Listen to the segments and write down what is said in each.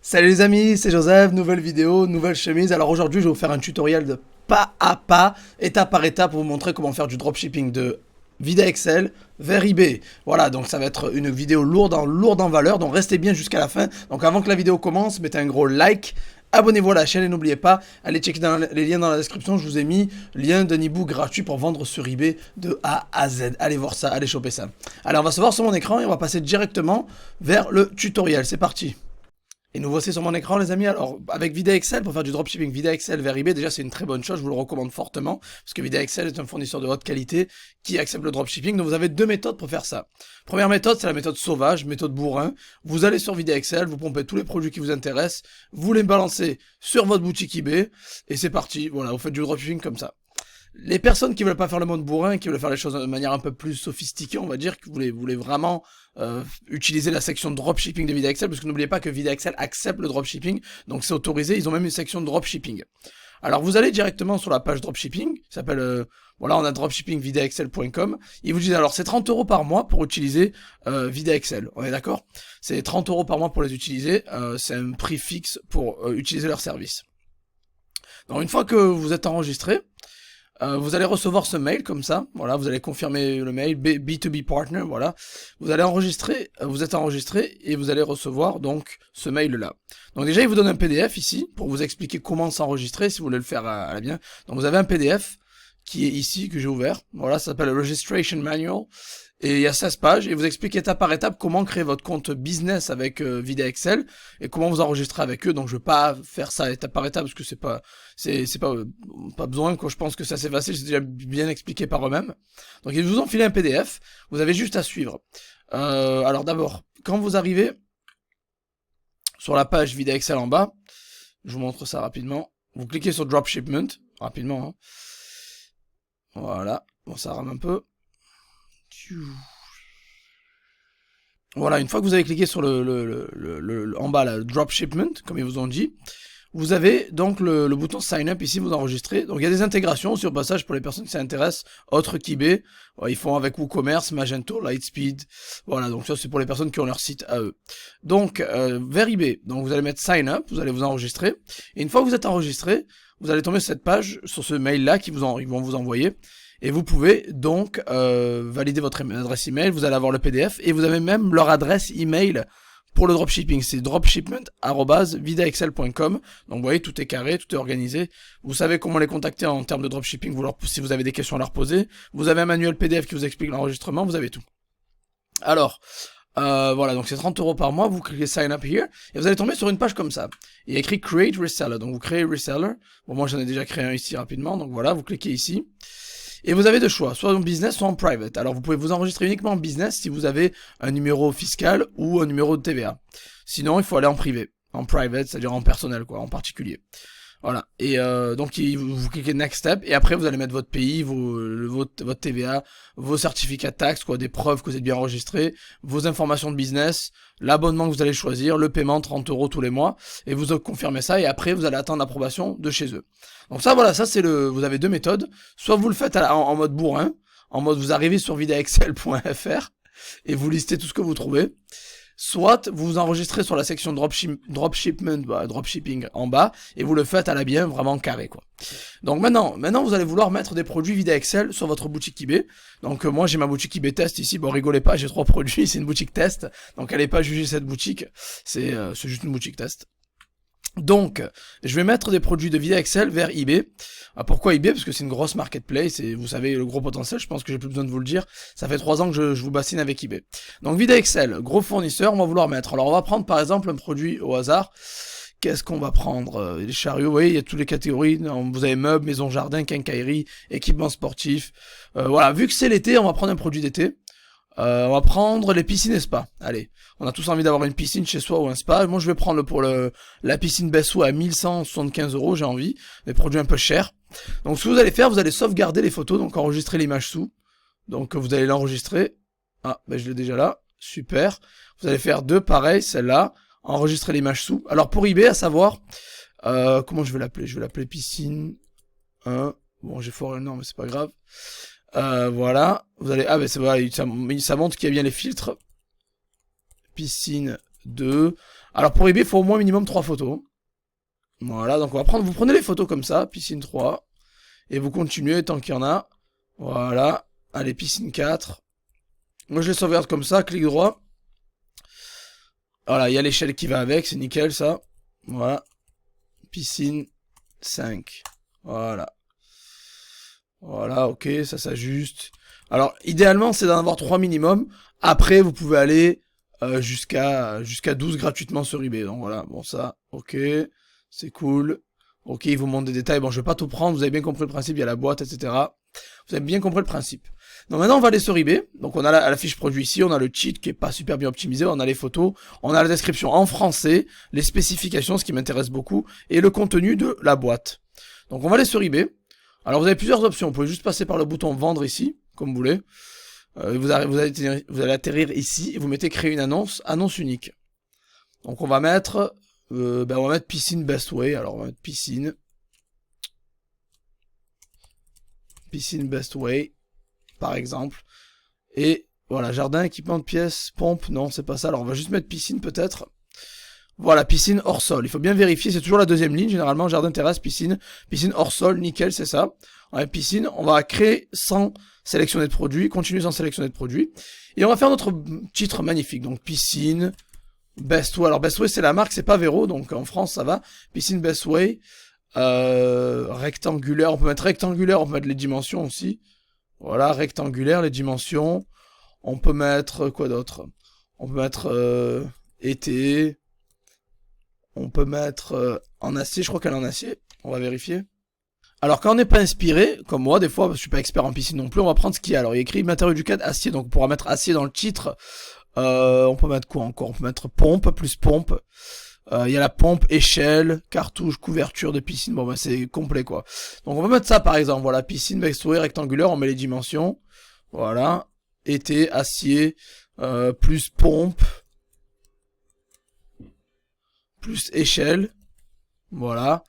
Salut les amis, c'est Joseph, nouvelle vidéo, nouvelle chemise. Alors aujourd'hui je vais vous faire un tutoriel de pas à pas, étape par étape pour vous montrer comment faire du dropshipping de Vida Excel vers eBay. Voilà, donc ça va être une vidéo lourde en valeur, donc restez bien jusqu'à la fin. Donc avant que la vidéo commence, mettez un gros like, abonnez-vous à la chaîne et n'oubliez pas, allez checker les liens dans la description, je vous ai mis lien d'un ebook gratuit pour vendre sur eBay de A à Z. Allez voir ça, allez choper ça. Allez, on va se voir sur mon écran et on va passer directement vers le tutoriel, c'est parti. Et nous voici sur mon écran les amis. Alors avec Vida Excel, pour faire du dropshipping Vida Excel vers eBay, déjà c'est une très bonne chose, je vous le recommande fortement, parce que Vida Excel est un fournisseur de haute qualité qui accepte le dropshipping, donc vous avez deux méthodes pour faire ça. Première méthode, c'est la méthode sauvage, méthode bourrin. Vous allez sur Vida Excel, vous pompez tous les produits qui vous intéressent, vous les balancez sur votre boutique eBay, et c'est parti, voilà, vous faites du dropshipping comme ça. Les personnes qui veulent pas faire le mode bourrin, qui veulent faire les choses de manière un peu plus sophistiquée, on va dire, que vous voulez vraiment utiliser la section dropshipping de Vida Excel, parce que n'oubliez pas que Vida Excel accepte le dropshipping, donc c'est autorisé, ils ont même une section de dropshipping. Alors vous allez directement sur la page dropshipping, qui s'appelle, voilà, on a dropshippingvidaexcel.com, ils vous disent alors c'est 30 € par mois pour utiliser Vida Excel, on est d'accord? C'est 30 € par mois pour les utiliser, c'est un prix fixe pour utiliser leur service. Donc une fois que vous êtes enregistré, vous allez recevoir ce mail comme ça, voilà, vous allez confirmer le mail, B2B Partner, voilà, vous allez enregistrer, vous êtes enregistré et vous allez recevoir donc ce mail là. Donc déjà il vous donne un PDF ici pour vous expliquer comment s'enregistrer si vous voulez le faire à la bien. Donc vous avez un PDF qui est ici que j'ai ouvert, voilà, ça s'appelle le Registration Manual. Et il y a 16 pages, et vous explique étape par étape comment créer votre compte business avec Vida Excel, et comment vous enregistrer avec eux. Donc je vais pas faire ça étape par étape, parce que c'est pas besoin, quoi. Je pense que c'est assez facile, c'est déjà bien expliqué par eux-mêmes. Donc ils vous ont filé un PDF, vous avez juste à suivre. Alors d'abord, quand vous arrivez sur la page Vida Excel en bas, je vous montre ça rapidement, vous cliquez sur Dropshipment, rapidement, hein. Voilà, bon ça rame un peu. Voilà, une fois que vous avez cliqué sur en bas, le dropshipment, comme ils vous ont dit, vous avez donc le bouton sign up ici, vous enregistrez. Donc il y a des intégrations aussi au passage pour les personnes qui s'intéressent, autres qu'eBay. Ils font avec WooCommerce, Magento, Lightspeed. Voilà, donc ça c'est pour les personnes qui ont leur site à eux. Donc vers eBay, donc vous allez mettre sign up, vous allez vous enregistrer. Et une fois que vous êtes enregistré, vous allez tomber sur cette page, sur ce mail là ils vont vous envoyer. Et vous pouvez donc valider votre adresse email, vous allez avoir le PDF, et vous avez même leur adresse email pour le dropshipping, c'est dropshipment@vidaexcel.com. Donc vous voyez, tout est carré, tout est organisé. Vous savez comment les contacter en termes de dropshipping, si vous avez des questions à leur poser. Vous avez un manuel PDF qui vous explique l'enregistrement, vous avez tout. Alors, voilà, donc c'est 30 € par mois, vous cliquez sign up here, et vous allez tomber sur une page comme ça. Il y a écrit create reseller, donc vous créez reseller. Bon, moi j'en ai déjà créé un ici rapidement, donc voilà, vous cliquez ici. Et vous avez deux choix, soit en business, soit en private. Alors vous pouvez vous enregistrer uniquement en business si vous avez un numéro fiscal ou un numéro de TVA. Sinon, il faut aller en privé, en private, c'est-à-dire en personnel, quoi, en particulier. Voilà. Et donc vous cliquez Next Step, et après vous allez mettre votre pays, votre TVA, vos certificats de taxes, quoi, des preuves que vous êtes bien enregistré, vos informations de business, l'abonnement que vous allez choisir, le paiement 30 € tous les mois, et vous confirmez ça, et après vous allez attendre l'approbation de chez eux. Donc ça, voilà, ça c'est vous avez deux méthodes. Soit vous le faites en mode bourrin, en mode vous arrivez sur vidaexcel.fr et vous listez tout ce que vous trouvez. Soit vous vous enregistrez sur la section dropshipping en bas, et vous le faites à la bien, vraiment carré, quoi. Donc maintenant vous allez vouloir mettre des produits Vida Excel sur votre boutique eBay. Donc moi j'ai ma boutique eBay test ici, bon rigolez pas, j'ai 3 produits, c'est une boutique test, donc allez pas juger cette boutique, c'est juste une boutique test. Donc, je vais mettre des produits de Vida Excel vers eBay. Pourquoi eBay? Parce que c'est une grosse marketplace et vous savez le gros potentiel, je pense que j'ai plus besoin de vous le dire. Ça fait 3 ans que je vous bassine avec eBay. Donc Vida Excel, gros fournisseur, on va vouloir mettre. Alors on va prendre par exemple un produit au hasard. Qu'est-ce qu'on va prendre? Les chariots, vous voyez, il y a toutes les catégories. Vous avez meubles, maison, jardin, quincaillerie, équipement sportif. Voilà, vu que c'est l'été, on va prendre un produit d'été. On va prendre les piscines et spa. Allez, on a tous envie d'avoir une piscine chez soi ou un spa. Moi, je vais prendre la piscine Bessou à 1175 €, j'ai envie. Des produits un peu chers. Donc, ce que vous allez faire, vous allez sauvegarder les photos, donc enregistrer l'image sous. Donc, vous allez l'enregistrer. Ah, ben je l'ai déjà là. Super. Vous allez faire deux, pareil, celle-là. Enregistrer l'image sous. Alors, pour eBay, à savoir, comment je vais l'appeler? Je vais l'appeler piscine 1. Bon, j'ai foiré le nom, mais c'est pas grave. Voilà, vous allez, ah ben c'est voilà, ça montre qu'il y a bien les filtres. Piscine 2, Alors pour eBay, il faut au moins minimum 3 photos. Voilà, donc on va prendre, vous prenez les photos comme ça, piscine 3, et vous continuez tant qu'il y en a. Voilà, allez, piscine 4. Moi je les sauvegarde comme ça, clic droit. Voilà, il y a l'échelle qui va avec, c'est nickel ça. Voilà, piscine 5. Voilà. Voilà, ok, ça s'ajuste. Alors, idéalement, c'est d'en avoir 3 minimum. Après, vous pouvez aller jusqu'à 12 gratuitement sur eBay. Donc voilà, bon ça, ok, c'est cool. Ok, il vous montre des détails. Bon, je vais pas tout prendre, vous avez bien compris le principe, il y a la boîte, etc. Vous avez bien compris le principe. Donc maintenant, on va aller sur eBay. Donc on a la fiche produit ici, on a le cheat qui est pas super bien optimisé, on a les photos, on a la description en français, les spécifications, ce qui m'intéresse beaucoup, et le contenu de la boîte. Donc on va aller sur eBay. Alors vous avez plusieurs options, vous pouvez juste passer par le bouton vendre ici, comme vous voulez. Vous allez atterrir ici et vous mettez créer une annonce, annonce unique. Donc on va mettre piscine best way. Alors on va mettre piscine best way par exemple. Et voilà, jardin, équipement de pièces, pompe, non c'est pas ça. Alors on va juste mettre piscine peut-être. Voilà, piscine hors sol. Il faut bien vérifier, c'est toujours la deuxième ligne, généralement, jardin, terrasse, piscine hors sol, nickel, c'est ça. Ouais, piscine, on va créer sans sélectionner de produits, continuer sans sélectionner de produits. Et on va faire notre titre magnifique, donc piscine, best way. Alors best way c'est la marque, c'est pas Vero, donc en France ça va. Piscine best way, rectangulaire, on peut mettre rectangulaire, on peut mettre les dimensions aussi. Voilà, rectangulaire, les dimensions. On peut mettre, quoi d'autre? On peut mettre été. On peut mettre en acier, je crois qu'elle est en acier. On va vérifier. Alors quand on n'est pas inspiré, comme moi, des fois, je suis pas expert en piscine non plus, on va prendre ce qu'il y a. Alors il y a écrit matériau du cadre acier, donc on pourra mettre acier dans le titre. On peut mettre quoi encore? On peut mettre pompe, plus pompe. Il y a la pompe, échelle, cartouche, couverture de piscine. Bon, bah c'est complet quoi. Donc on va mettre ça par exemple. Voilà, piscine, backstory, rectangulaire, on met les dimensions. Voilà, été, acier, plus pompe. Plus échelle, voilà,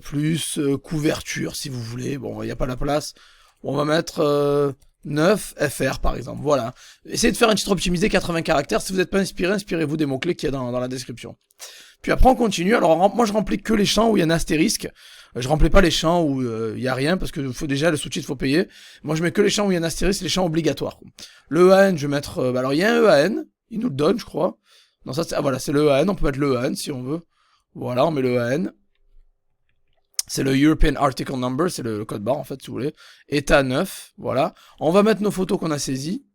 plus couverture si vous voulez, bon il n'y a pas la place, on va mettre 9 FR par exemple, voilà. Essayez de faire un titre optimisé 80 caractères, si vous n'êtes pas inspiré, inspirez-vous des mots-clés qu'il y a dans la description. Puis après on continue, alors moi je remplis que les champs où il y a un astérisque, je remplis pas les champs où il y a rien, parce que faut déjà le sous-titre faut payer, moi je mets que les champs où il y a un astérisque, les champs obligatoires. Le EAN, je vais mettre, alors il y a un EAN, il nous le donne je crois. Non, ça c'est, voilà, c'est le EAN, on peut mettre le EAN si on veut. Voilà, on met le EAN. C'est le European Article Number, c'est le code barre en fait, si vous voulez. État 9, voilà. On va mettre nos photos qu'on a saisies,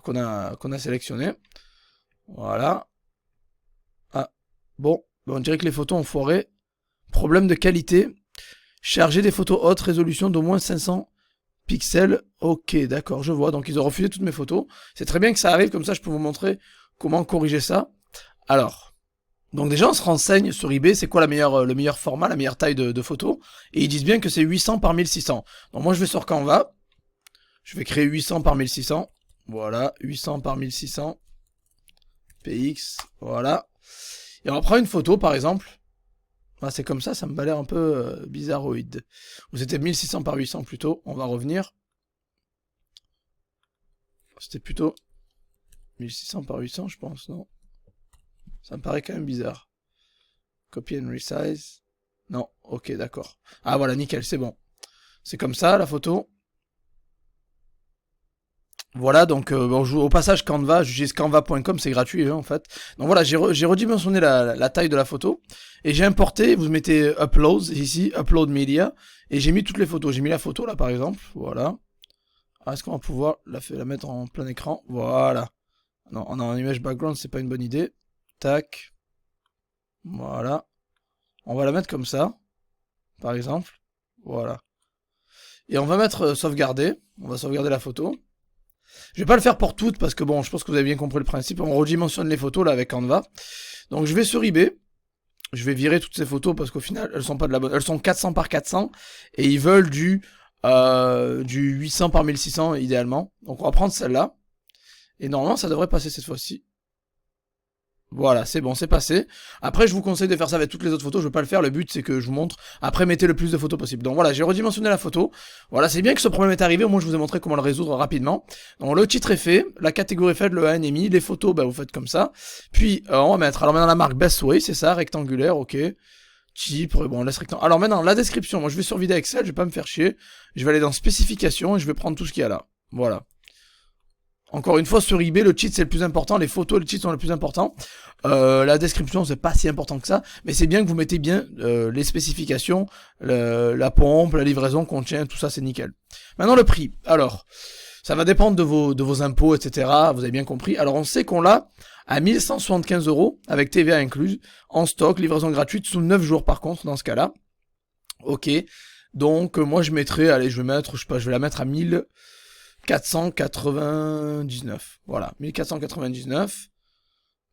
qu'on a sélectionnées. Voilà. Ah, bon, on dirait que les photos ont foiré. Problème de qualité. Charger des photos haute résolution d'au moins 500 pixels. Ok, d'accord, je vois. Donc ils ont refusé toutes mes photos. C'est très bien que ça arrive, comme ça je peux vous montrer comment corriger ça. Alors, donc déjà on se renseigne sur eBay, c'est quoi le meilleur format, la meilleure taille de photos, et ils disent bien que c'est 800 par 1600. Donc moi je vais sur Canva, je vais créer 800 par 1600, voilà, 800 par 1600, PX, voilà. Et on va prendre une photo par exemple, ah, c'est comme ça me paraît un peu bizarroïde. Ou c'était 1600 par 800 plutôt, on va revenir. C'était plutôt 1600 par 800 je pense, non? Ça me paraît quand même bizarre. Copy and resize. Non, ok, d'accord. Ah voilà, nickel, c'est bon. C'est comme ça, la photo. Voilà, donc au passage Canva, j'utilise canva.com, c'est gratuit hein, en fait. Donc voilà, j'ai redimensionné la taille de la photo. Et j'ai importé, vous mettez Uploads ici, Upload Media. Et j'ai mis toutes les photos. J'ai mis la photo là par exemple, voilà. Ah, est-ce qu'on va pouvoir la mettre en plein écran? Voilà. Non, on a un image background, c'est pas une bonne idée. Tac. Voilà. On va la mettre comme ça. Par exemple. Voilà. Et on va mettre sauvegarder. On va sauvegarder la photo. Je vais pas le faire pour toutes parce que bon, je pense que vous avez bien compris le principe. On redimensionne les photos là avec Canva. Donc je vais sur eBay. Je vais virer toutes ces photos parce qu'au final, elles sont pas de la bonne. Elles sont 400 par 400. Et ils veulent du 800 par 1600 idéalement. Donc on va prendre celle-là. Et normalement, ça devrait passer cette fois-ci. Voilà, c'est bon, c'est passé. Après, je vous conseille de faire ça avec toutes les autres photos. Je veux pas le faire. Le but, c'est que je vous montre. Après, mettez le plus de photos possible. Donc voilà, j'ai redimensionné la photo. Voilà, c'est bien que ce problème est arrivé. Au moins, je vous ai montré comment le résoudre rapidement. Donc le titre est fait, la catégorie est faite, le AN est mis, les photos, bah, vous faites comme ça. Puis, on va mettre. Alors maintenant, la marque Best Way, c'est ça, rectangulaire, ok. Type, bon, on laisse rectangulaire. Alors maintenant, la description. Moi, je vais sur Vidéo Excel, je vais pas me faire chier. Je vais aller dans spécifications et je vais prendre tout ce qu'il y a là. Voilà. Encore une fois, sur eBay, le cheat c'est le plus important, les photos et le cheat sont le plus important. La description c'est pas si important que ça, mais c'est bien que vous mettez bien les spécifications, la pompe, la livraison contient, tout ça c'est nickel. Maintenant le prix, alors, ça va dépendre de vos impôts, etc. Vous avez bien compris. Alors on sait qu'on l'a à 1175 € avec TVA incluse, en stock, livraison gratuite sous 9 jours par contre dans ce cas-là. Ok, donc moi je mettrai, allez je vais mettre, je sais pas, je vais la mettre à 1499, voilà, 1499,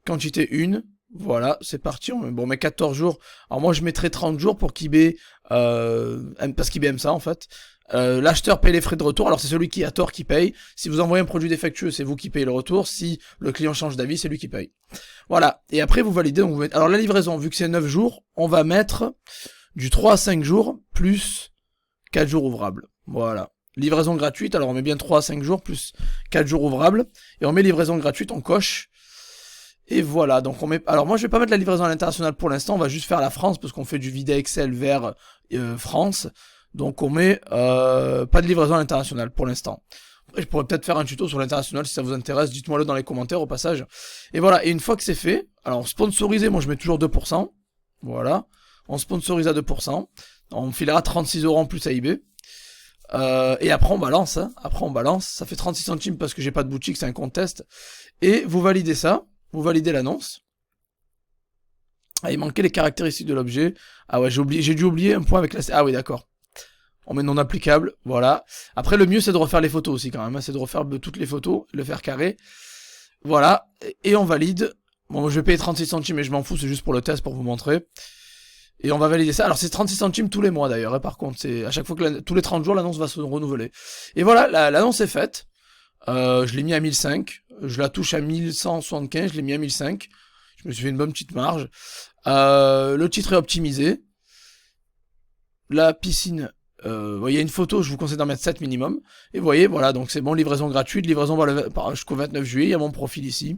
quantité 1, voilà, c'est parti, bon, mais 14 jours, alors moi je mettrai 30 jours pour qu'eBay, parce qu'eBay aime ça en fait, l'acheteur paye les frais de retour, alors c'est celui qui a tort qui paye, si vous envoyez un produit défectueux, c'est vous qui payez le retour, si le client change d'avis, c'est lui qui paye. Voilà, et après vous validez, donc vous mettez... alors la livraison, vu que c'est 9 jours, on va mettre du 3 à 5 jours, plus 4 jours ouvrables, voilà. Livraison gratuite, alors on met bien 3 à 5 jours, plus 4 jours ouvrables, et on met livraison gratuite, on coche, et voilà, donc on met... Alors moi je vais pas mettre la livraison à l'international pour l'instant, on va juste faire la France, parce qu'on fait du Vidéo Excel vers France, donc on met pas de livraison à l'international pour l'instant. Après je pourrais peut-être faire un tuto sur l'international si ça vous intéresse, dites-moi le dans les commentaires au passage. Et voilà, et une fois que c'est fait, alors sponsorisé, moi je mets toujours 2%, voilà, on sponsorise à 2%, on filera 36 € en plus à eBay. Et après on balance, hein. Après on balance, ça fait 36 centimes parce que j'ai pas de boutique, c'est un contest. Et vous validez ça, vous validez l'annonce. Ah, il manquait les caractéristiques de l'objet. Ah ouais, j'ai dû oublier un point avec la... Ah oui, d'accord. On met non applicable, voilà. Après le mieux c'est de refaire les photos aussi quand même, hein. C'est de refaire toutes les photos, le faire carré. Voilà, et on valide. Bon, je vais payer 36 centimes mais je m'en fous, c'est juste pour le test, pour vous montrer. Et on va valider ça. Alors c'est 36 centimes tous les mois d'ailleurs, hein, par contre, c'est à chaque fois que tous les 30 jours l'annonce va se renouveler. Et voilà, l'annonce est faite. Je l'ai mis à 1005, je la touche à 1175, je l'ai mis à 1005. Je me suis fait une bonne petite marge. Le titre est optimisé. La piscine, il y a une photo, je vous conseille d'en mettre 7 minimum. Et vous voyez, voilà, donc c'est bon, livraison gratuite, livraison jusqu'au 29 juillet, il y a mon profil ici.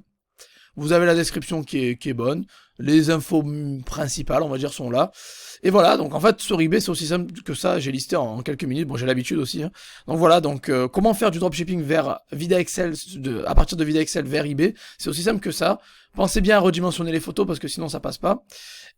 Vous avez la description qui est bonne. Les infos principales, on va dire, sont là. Et voilà, donc en fait, sur eBay, c'est aussi simple que ça. J'ai listé en quelques minutes. Bon, j'ai l'habitude aussi. Hein. Donc voilà, donc comment faire du dropshipping vers Vidéo Excel, à partir de Vidéo Excel vers eBay. C'est aussi simple que ça. Pensez bien à redimensionner les photos parce que sinon ça passe pas.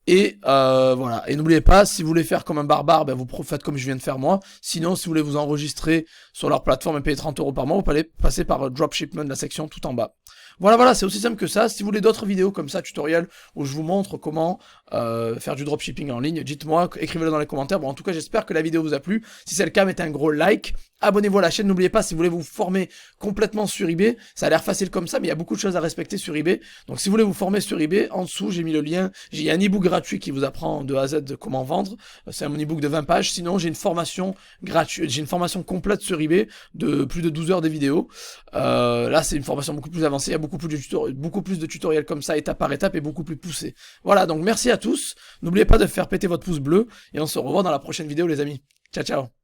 Et voilà. Et n'oubliez pas, si vous voulez faire comme un barbare, ben vous faites comme je viens de faire moi. Sinon, si vous voulez vous enregistrer sur leur plateforme et payer 30 € par mois, vous pouvez passer par dropshipment, la section tout en bas. Voilà, c'est aussi simple que ça. Si vous voulez d'autres vidéos comme ça, tutoriels, où je vous montre comment faire du dropshipping en ligne, dites-moi, écrivez-le dans les commentaires. Bon, en tout cas, j'espère que la vidéo vous a plu. Si c'est le cas, mettez un gros like. Abonnez-vous à la chaîne. N'oubliez pas, si vous voulez vous former complètement sur eBay, ça a l'air facile comme ça, mais il y a beaucoup de choses à respecter sur eBay. Donc, si vous voulez vous former sur eBay, en dessous, j'ai mis le lien. J'ai un e-book gratuit qui vous apprend de A à Z de comment vendre. C'est un e-book de 20 pages. Sinon, j'ai une formation gratuite, j'ai une formation complète sur eBay de plus de 12 heures de vidéos. Là, c'est une formation beaucoup plus avancée. Il y a beaucoup plus de tutoriels comme ça, étape par étape, et beaucoup plus poussé. Voilà, donc merci à tous. N'oubliez pas de faire péter votre pouce bleu, et on se revoit dans la prochaine vidéo, les amis. Ciao, ciao.